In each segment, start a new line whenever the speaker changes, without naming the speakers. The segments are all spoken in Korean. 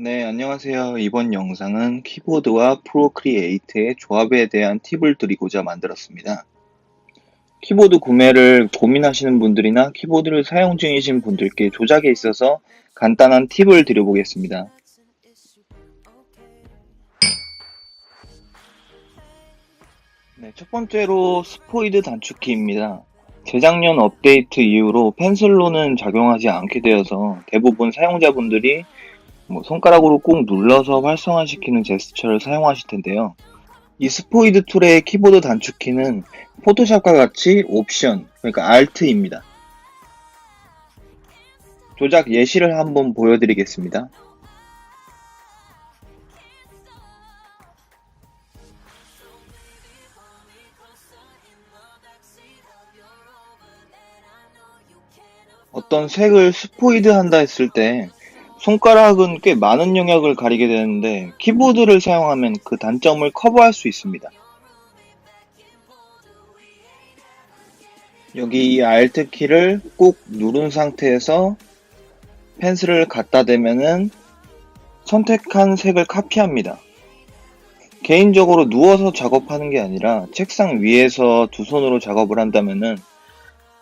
네, 안녕하세요. 이번 영상은 키보드와 프로크리에이트의 조합에 대한 팁을 드리고자 만들었습니다. 키보드 구매를 고민하시는 분들이나 키보드를 사용 중이신 분들께 조작에 있어서 간단한 팁을 드려보겠습니다. 네, 첫 번째로 스포이드 단축키입니다. 재작년 업데이트 이후로 펜슬로는 작용하지 않게 되어서 대부분 사용자분들이 손가락으로 꾹 눌러서 활성화시키는 제스처를 사용하실 텐데요. 이 스포이드 툴의 키보드 단축키는 포토샵과 같이 옵션, 그러니까 Alt입니다. 조작 예시를 한번 보여드리겠습니다. 어떤 색을 스포이드 한다 했을 때 손가락은 꽤 많은 영역을 가리게 되는데 키보드를 사용하면 그 단점을 커버할 수 있습니다. 여기 이 Alt 키를 꾹 누른 상태에서 펜슬을 갖다 대면은 선택한 색을 카피합니다. 개인적으로 누워서 작업하는 게 아니라 책상 위에서 두 손으로 작업을 한다면은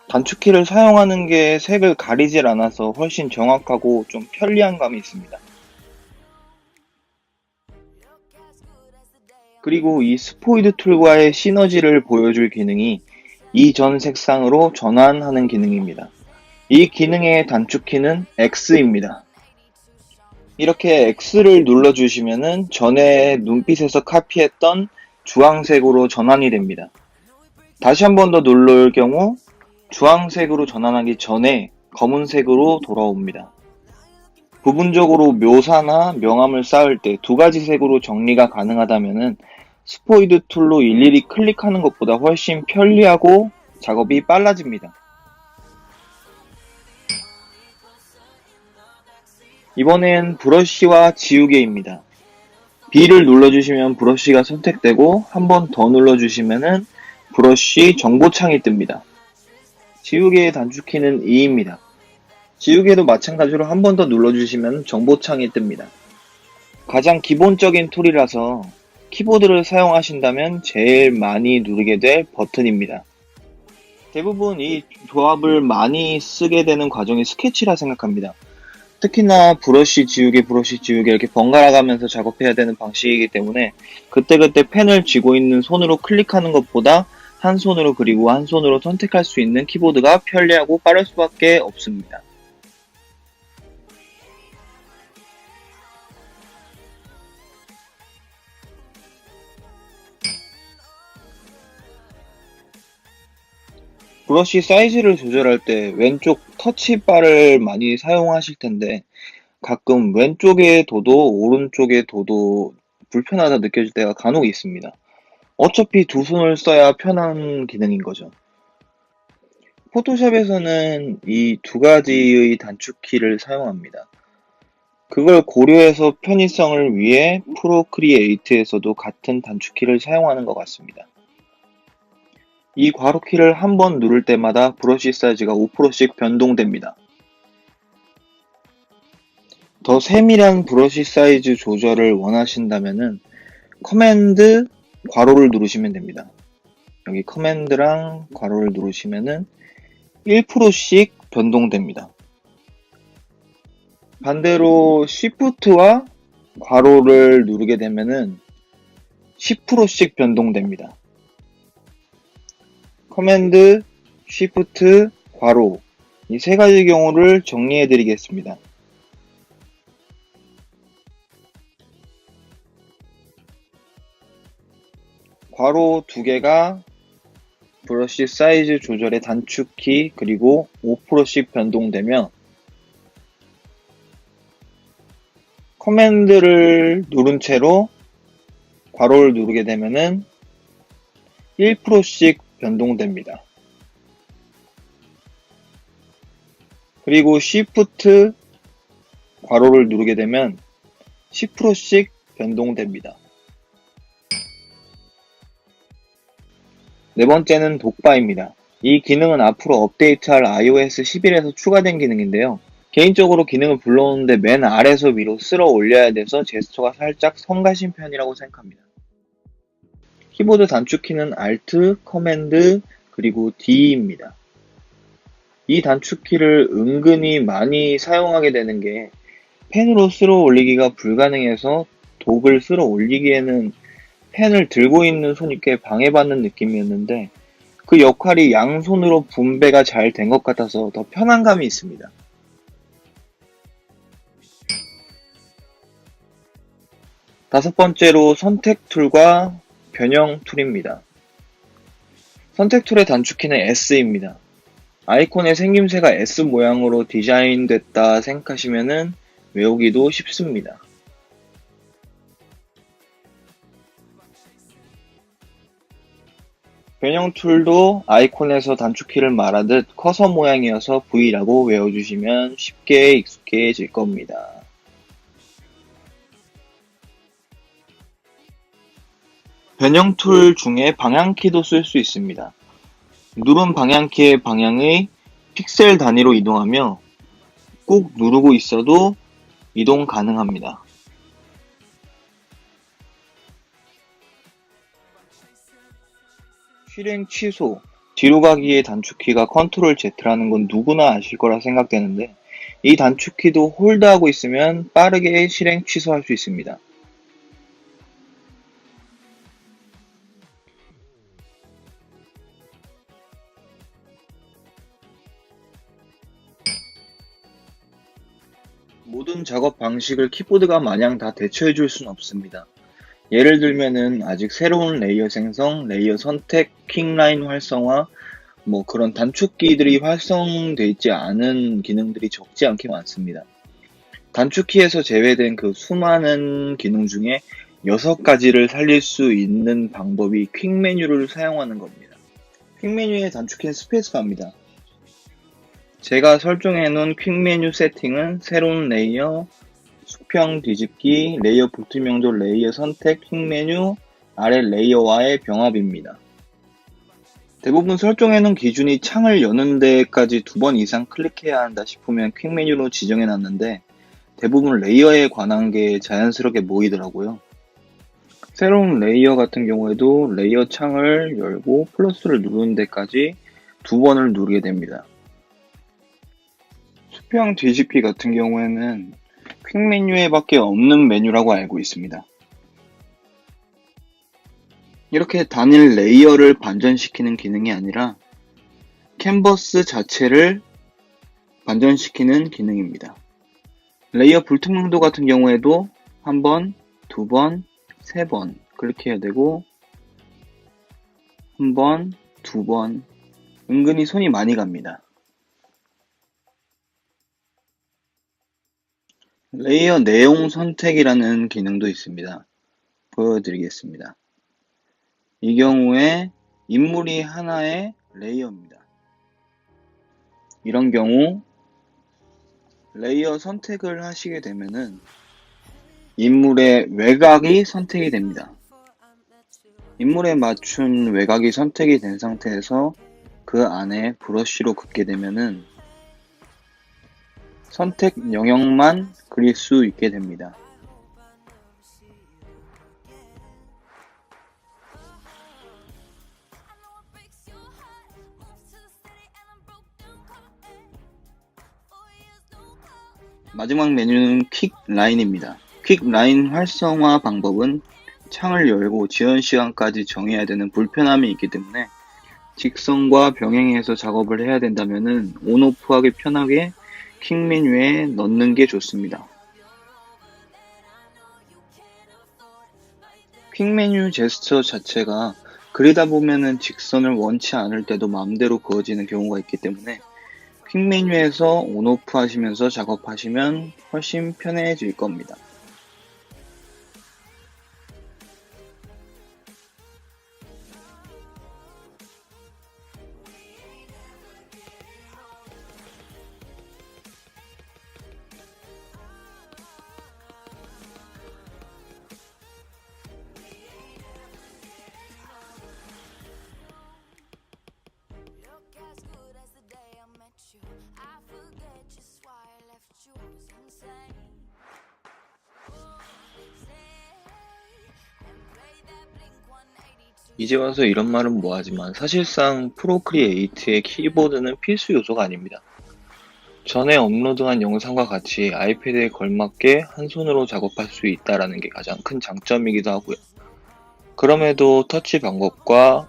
단축키를 사용하는 게 색을 가리질 않아서 훨씬 정확하고 좀 편리한 감이 있습니다. 그리고 이 스포이드 툴과의 시너지를 보여줄 기능이 이전 색상으로 전환하는 기능입니다. 이 기능의 단축키는 X입니다. 이렇게 X를 눌러주시면은 전에 눈빛에서 카피했던 주황색으로 전환이 됩니다. 다시 한 번 더 누를 경우 주황색으로 전환하기 전에 검은색으로 돌아옵니다. 부분적으로 묘사나 명암을 쌓을 때 두 가지 색으로 정리가 가능하다면은 스포이드 툴로 일일이 클릭하는 것보다 훨씬 편리하고 작업이 빨라집니다. 이번엔 브러쉬와 지우개입니다. B를 눌러주시면 브러쉬가 선택되고 한 번 더 눌러주시면은 브러쉬 정보창이 뜹니다. 지우개의 단축키는 E입니다. 지우개도 마찬가지로 한 번 더 눌러주시면 정보창이 뜹니다. 가장 기본적인 툴이라서 키보드를 사용하신다면 제일 많이 누르게 될 버튼입니다. 대부분 이 조합을 많이 쓰게 되는 과정이 스케치라 생각합니다. 특히나 브러쉬 지우개 이렇게 번갈아 가면서 작업해야 되는 방식이기 때문에 그때그때 펜을 쥐고 있는 손으로 클릭하는 것보다 한 손으로 그리고 한 손으로 선택할 수 있는 키보드가 편리하고 빠를 수밖에 없습니다. 브러쉬 사이즈를 조절할 때 왼쪽 터치바를 많이 사용하실 텐데 가끔 왼쪽의 도도 오른쪽의 도도 불편하다 느껴질 때가 간혹 있습니다. 어차피 두 손을 써야 편한 기능인 거죠. 포토샵에서는 이 두 가지의 단축키를 사용합니다. 그걸 고려해서 편의성을 위해 프로크리에이트에서도 같은 단축키를 사용하는 것 같습니다. 이 괄호키를 한 번 누를 때마다 브러쉬 사이즈가 5%씩 변동됩니다. 더 세밀한 브러쉬 사이즈 조절을 원하신다면은 커맨드 괄호를 누르시면 됩니다. 여기 커맨드랑 괄호를 누르시면은 1%씩 변동됩니다. 반대로 Shift와 괄호를 누르게 되면은 10%씩 변동됩니다. 커맨드, Shift, 괄호 이 세 가지 경우를 정리해 드리겠습니다. 괄호 두 개가 브러쉬 사이즈 조절의 단축키 그리고 5%씩 변동되며 커맨드를 누른 채로 괄호를 누르게 되면은 1%씩 변동됩니다. 그리고 Shift 괄호를 누르게 되면 10%씩 변동됩니다. 네 번째는 독바입니다. 이 기능은 앞으로 업데이트할 iOS 11에서 추가된 기능인데요. 개인적으로 기능을 불러오는데 맨 아래에서 위로 쓸어 올려야 돼서 제스처가 살짝 성가신 편이라고 생각합니다. 키보드 단축키는 Alt, Command, 그리고 D입니다. 이 단축키를 은근히 많이 사용하게 되는 게 펜으로 쓸어 올리기가 불가능해서 독을 쓸어 올리기에는 펜을 들고 있는 손이 꽤 방해받는 느낌이었는데 그 역할이 양손으로 분배가 잘 된 것 같아서 더 편안감이 있습니다. 다섯 번째로 선택 툴과 변형 툴입니다. 선택 툴의 단축키는 S입니다. 아이콘의 생김새가 S 모양으로 디자인됐다 생각하시면은 외우기도 쉽습니다. 변형 툴도 아이콘에서 단축키를 말하듯 커서 모양이어서 V라고 외워주시면 쉽게 익숙해질 겁니다. 변형 툴 중에 방향키도 쓸 수 있습니다. 누른 방향키의 방향의 픽셀 단위로 이동하며 꾹 누르고 있어도 이동 가능합니다. 실행 취소, 뒤로 가기의 단축키가 컨트롤 Z라는 건 누구나 아실 거라 생각되는데 이 단축키도 홀드하고 있으면 빠르게 실행 취소할 수 있습니다. 모든 작업 방식을 키보드가 마냥 다 대처해 줄 수는 없습니다. 예를 들면은 아직 새로운 레이어 생성, 레이어 선택, 퀵라인 활성화, 그런 단축키들이 활성되어 있지 않은 기능들이 적지 않게 많습니다. 단축키에서 제외된 그 수많은 기능 중에 6가지를 살릴 수 있는 방법이 퀵 메뉴를 사용하는 겁니다. 퀵 메뉴의 단축키는 스페이스바입니다. 제가 설정해 놓은 퀵 메뉴 세팅은 새로운 레이어, 수평 뒤집기, 레이어 볼트 명조, 레이어 선택, 퀵 메뉴, 아래 레이어와의 병합입니다. 대부분 설정해 놓은 기준이 창을 여는 데까지 2번 이상 클릭해야 한다 싶으면 퀵 메뉴로 지정해 놨는데 대부분 레이어에 관한 게 자연스럽게 모이더라고요. 새로운 레이어 같은 경우에도 레이어 창을 열고 플러스를 누르는 데까지 2번을 누르게 됩니다. 수평 뒤집기 같은 경우에는 퀵 메뉴에 밖에 없는 메뉴라고 알고 있습니다. 이렇게 단일 레이어를 반전시키는 기능이 아니라 캔버스 자체를 반전시키는 기능입니다. 레이어 불특명도 같은 경우에도 1번, 2번, 3번 클릭해야 되고 1번, 2번 은근히 손이 많이 갑니다. 레이어 내용 선택이라는 기능도 있습니다. 보여드리겠습니다. 이 경우에 인물이 하나의 레이어입니다. 이런 경우 레이어 선택을 하시게 되면은 인물의 외곽이 선택이 됩니다. 인물에 맞춘 외곽이 선택이 된 상태에서 그 안에 브러쉬로 긋게 되면은 선택 영역만 그릴 수 있게 됩니다. 마지막 메뉴는 퀵 라인입니다. 퀵 라인 활성화 방법은 창을 열고 지연 시간까지 정해야 되는 불편함이 있기 때문에 직선과 병행해서 작업을 해야 된다면은 온오프하기 편하게 퀵 메뉴에 넣는 게 좋습니다. 퀵 메뉴 제스처 자체가 그리다 보면은 직선을 원치 않을 때도 마음대로 그어지는 경우가 있기 때문에 퀵 메뉴에서 온오프 하시면서 작업하시면 훨씬 편해질 겁니다. 이제 와서 이런 말은 뭐하지만 사실상 프로크리에이트의 키보드는 필수 요소가 아닙니다. 전에 업로드한 영상과 같이 아이패드에 걸맞게 한 손으로 작업할 수 있다는 게 가장 큰 장점이기도 하고요. 그럼에도 터치 방법과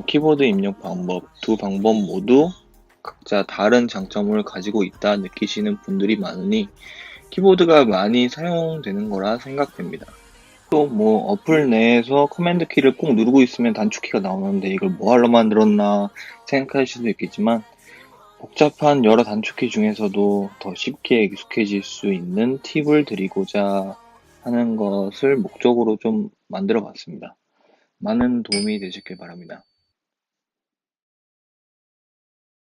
키보드 입력 방법, 두 방법 모두 각자 다른 장점을 가지고 있다 느끼시는 분들이 많으니 키보드가 많이 사용되는 거라 생각됩니다. 또 어플 내에서 커맨드 키를 꼭 누르고 있으면 단축키가 나오는데 이걸 뭐 하러 만들었나 생각하실 수도 있겠지만 복잡한 여러 단축키 중에서도 더 쉽게 익숙해질 수 있는 팁을 드리고자 하는 것을 목적으로 좀 만들어 봤습니다. 많은 도움이 되셨길 바랍니다.